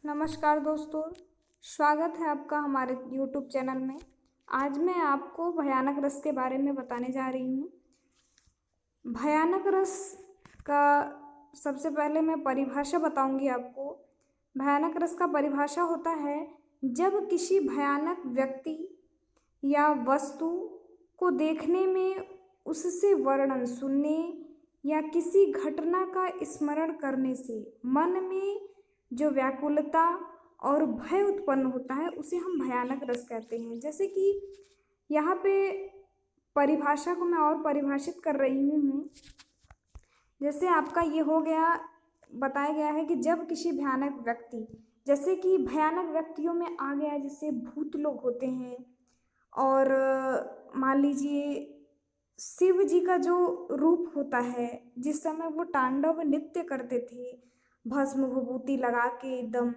नमस्कार दोस्तों, स्वागत है आपका हमारे YouTube चैनल में। आज मैं आपको भयानक रस के बारे में बताने जा रही हूँ। भयानक रस का सबसे पहले मैं परिभाषा बताऊंगी आपको। भयानक रस का परिभाषा होता है जब किसी भयानक व्यक्ति या वस्तु को देखने में, उससे वर्णन सुनने या किसी घटना का स्मरण करने से मन में जो व्याकुलता और भय उत्पन्न होता है उसे हम भयानक रस कहते हैं। जैसे कि यहाँ पे परिभाषा को मैं और परिभाषित कर रही हूँ। जैसे आपका ये हो गया, बताया गया है कि जब किसी भयानक व्यक्ति, जैसे कि भयानक व्यक्तियों में आ गया जैसे भूत लोग होते हैं, और मान लीजिए शिव जी का जो रूप होता है, जिस समय वो तांडव नृत्य करते थे, भस्म विभूति लगा के एकदम,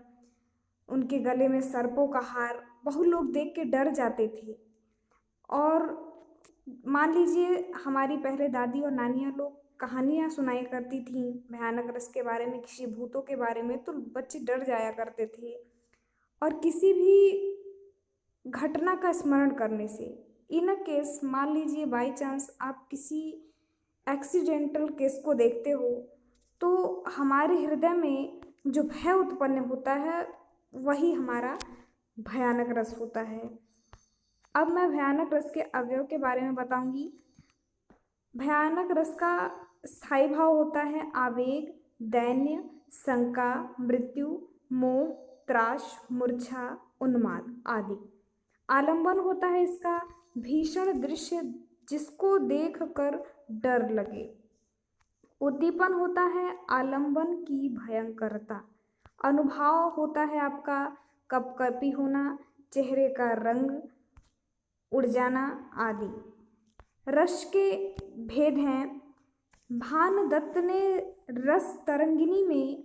उनके गले में सर्पों का हार, बहुत लोग देख के डर जाते थे। और मान लीजिए हमारी पहले दादी और नानियाँ लोग कहानियाँ सुनाई करती थी भयानक रस के बारे में, किसी भूतों के बारे में, तो बच्चे डर जाया करते थे। और किसी भी घटना का स्मरण करने से, इन केस मान लीजिए बाई चांस आप किसी एक्सीडेंटल केस को देखते हो तो हमारे हृदय में जो भय उत्पन्न होता है वही हमारा भयानक रस होता है। अब मैं भयानक रस के अवयव के बारे में बताऊंगी। भयानक रस का स्थायी भाव होता है आवेग, दैन्य, शंका, मृत्यु, मोह, त्रास, मूर्छा, उन्माद आदि। आलंबन होता है इसका भीषण दृश्य जिसको देखकर डर लगे। उद्दीपन होता है आलंबन की भयंकरता। अनुभव होता है आपका कपकपी होना, चेहरे का रंग उड़ जाना आदि। रस के भेद हैं। भानदत्त ने रस तरंगिणी में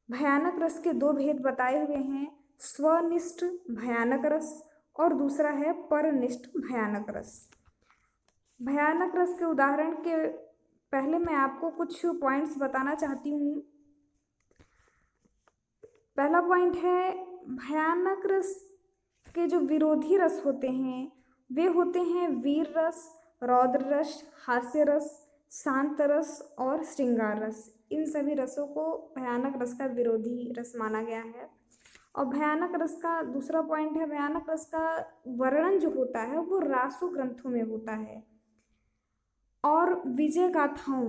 भयानक रस के दो भेद बताए हुए हैं, स्वनिष्ठ भयानक रस और दूसरा है परनिष्ठ भयानक रस। भयानक रस के उदाहरण के पहले मैं आपको कुछ पॉइंट्स बताना चाहती हूँ। पहला पॉइंट है, भयानक रस के जो विरोधी रस होते हैं वे होते हैं वीर रस, रौद्र रस, हास्य रस, शांत रस और श्रृंगार रस। इन सभी रसों को भयानक रस का विरोधी रस माना गया है। और भयानक रस का दूसरा पॉइंट है, भयानक रस का वर्णन जो होता है वो रासो ग्रंथों में होता है और विजय गाथाओं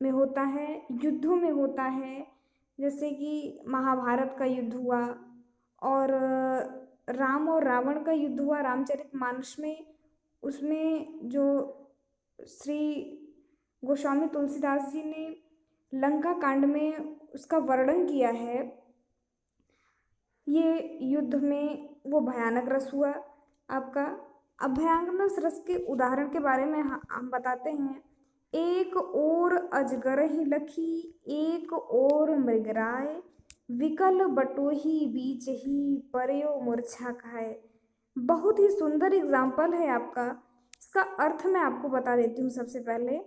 में होता है, युद्धों में होता है। जैसे कि महाभारत का युद्ध हुआ और राम और रावण का युद्ध हुआ रामचरितमानस में। उसमें जो श्री गोस्वामी तुलसीदास जी ने लंका कांड में उसका वर्णन किया है, ये युद्ध में वो भयानक रस हुआ आपका। अब भयानक रस के उदाहरण के बारे में हम बताते हैं। एक ओर अजगर ही लखी, एक ओर मृगराय, विकल बटोही बीच ही, परयो मूर्छा खाए। बहुत ही सुंदर एग्जाम्पल है आपका। इसका अर्थ मैं आपको बता देती हूँ। सबसे पहले,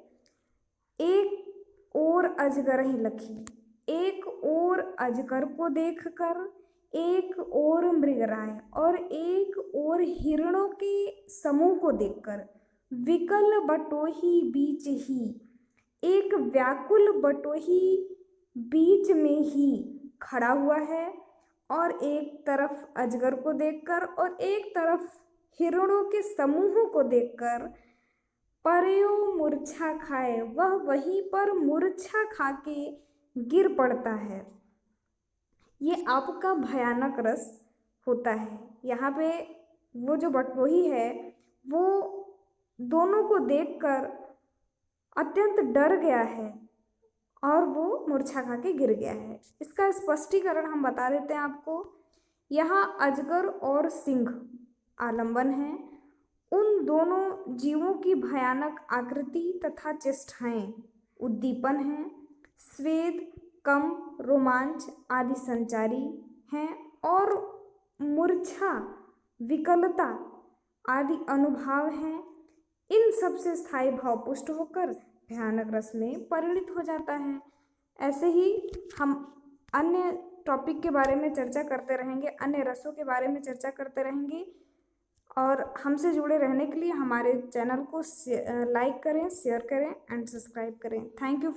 एक ओर अजगर ही लखी, एक ओर अजगर को देखकर, एक ओर मृगराय और एक ओर हिरणों के समूह को देखकर, विकल बटोही बीच ही, एक व्याकुल बटोही बीच में ही खड़ा हुआ है, और एक तरफ अजगर को देखकर और एक तरफ हिरणों के समूह को देखकर, परयो मूर्छा खाए, वह वहीं पर मूर्छा खा के गिर पड़ता है। ये आपका भयानक रस होता है। यहाँ पे वो जो बटोही है वो दोनों को देखकर अत्यंत डर गया है और वो मूर्छा खा के गिर गया है। इसका स्पष्टीकरण हम बता देते हैं आपको। यहाँ अजगर और सिंह आलंबन है। उन दोनों जीवों की भयानक आकृति तथा चेष्टाएं उद्दीपन हैं। स्वेद, कंप, रोमांच आदि संचारी हैं और मूर्छा, विकलता आदि अनुभाव हैं। इन सबसे स्थायी भाव पुष्ट होकर भयानक रस में परिणित हो जाता है। ऐसे ही हम अन्य टॉपिक के बारे में चर्चा करते रहेंगे, अन्य रसों के बारे में चर्चा करते रहेंगे। और हमसे जुड़े रहने के लिए हमारे चैनल को लाइक करें, शेयर करें एंड सब्सक्राइब करें। Thank you.